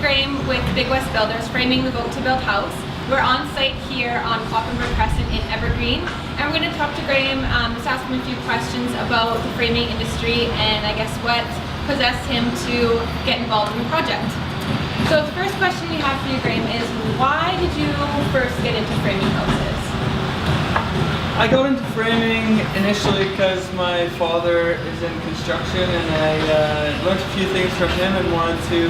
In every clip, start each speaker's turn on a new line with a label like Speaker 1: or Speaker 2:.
Speaker 1: Graeme with Big West Builders, framing the Vote2Build house. We're on site here on Clockenberg Crescent in Evergreen, and we're going to talk to Graeme, just ask him a few questions about the framing industry and I guess what possessed him to get involved in the project. So the first question we have for you, Graeme, is why did you first get into framing houses?
Speaker 2: I got into framing initially because my father is in construction, and I learned a few things from him and wanted to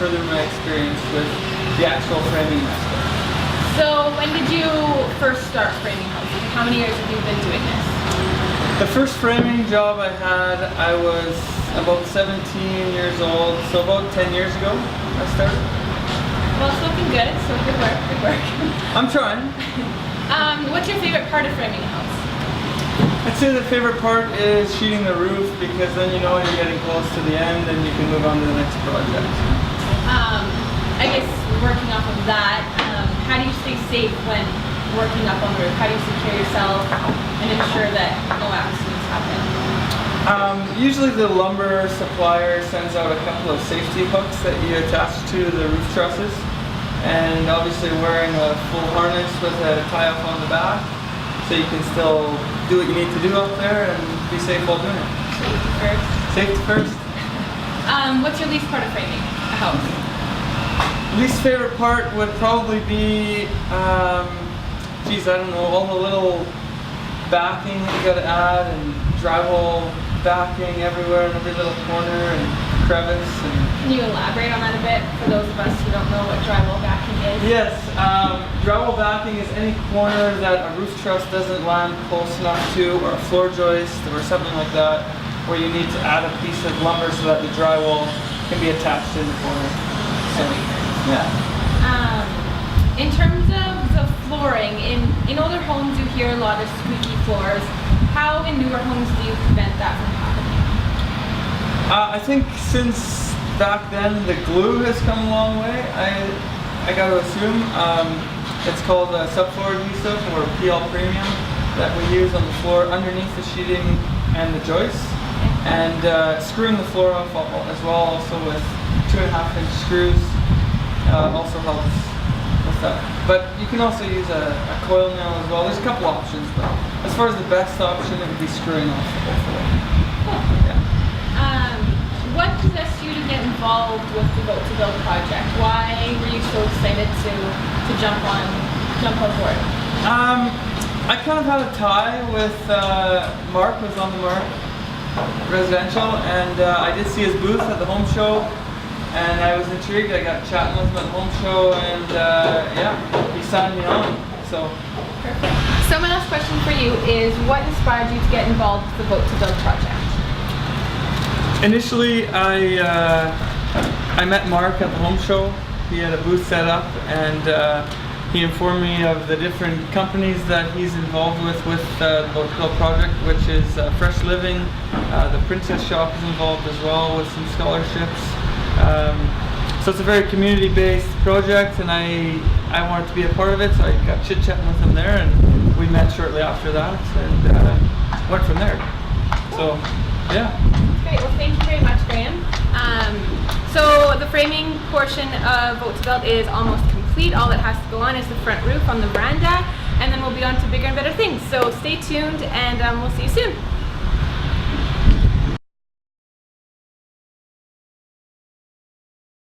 Speaker 2: further my experience with the actual framing aspect.
Speaker 1: So when did you first start framing houses? How many years have you been doing this?
Speaker 2: The first framing job I had, I was about 17 years old, so about 10 years ago I started.
Speaker 1: Well, it's looking good, so good work, good work.
Speaker 2: I'm trying.
Speaker 1: What's your favorite part of framing a house?
Speaker 2: I'd say the favorite part is sheeting the roof, because then you know you're getting close to the end and you can move on to the next project.
Speaker 1: I guess working off of that, how do you stay safe when working up on the roof? How do you secure yourself and ensure that no accidents happen?
Speaker 2: Usually the lumber supplier sends out a couple of safety hooks that you attach to the roof trusses, and obviously wearing a full harness with a tie-off on the back, so you can still do what you need to do out there and be safe while doing it.
Speaker 1: Safety first.
Speaker 2: Safety first.
Speaker 1: What's your least part of framing a house?
Speaker 2: Least favorite part would probably be, geez, I don't know, all the little backing that you gotta add, and drywall backing everywhere in every little corner and crevice.
Speaker 1: Can you elaborate on that a bit for those of us who don't know what drywall backing is?
Speaker 2: Yes, drywall backing is any corner that a roof truss doesn't land close enough to, or a floor joist or something like that, where you need to add a piece of lumber so that the drywall can be attached in the corner. So, yeah.
Speaker 1: In terms of the flooring, in older homes you hear a lot of squeaky floors. How in newer homes do you prevent that from happening?
Speaker 2: I think since back then the glue has come a long way. I got to assume it's called subfloor adhesive, or PL Premium, that we use on the floor underneath the sheeting and the joists, and screwing the floor off as well, also with 2.5-inch screws, also helps with that. But you can also use a coil nail as well. There's a couple options, but as far as the best option, it would be screwing off the whole floor. Yeah.
Speaker 1: What possessed you to get involved with the Vote2Build project? Why were you so excited to jump on board?
Speaker 2: I kind of had a tie with Mark, was on the Mark Residential, and I did see his booth at the home show, and I was intrigued. I got chatting with him at the home show, and yeah, he signed me on. So.
Speaker 1: Perfect. So my last question for you is, what inspired you to get involved with the Vote2Build project?
Speaker 2: Initially, I met Mark at the home show. He had a booth set up, and he informed me of the different companies that he's involved with the Vote2Build project, which is Fresh Living. The Princess Shop is involved as well with some scholarships. So it's a very community-based project, and I wanted to be a part of it, so I got chit-chatting with him there, and we met shortly after that, and went from there. So, yeah.
Speaker 1: Great, well thank you very much, Graeme. So the framing portion of Vote2Build is almost complete. All that has to go on is the front roof on the veranda, and then we'll be on to bigger and better things. So stay tuned, and we'll see you soon.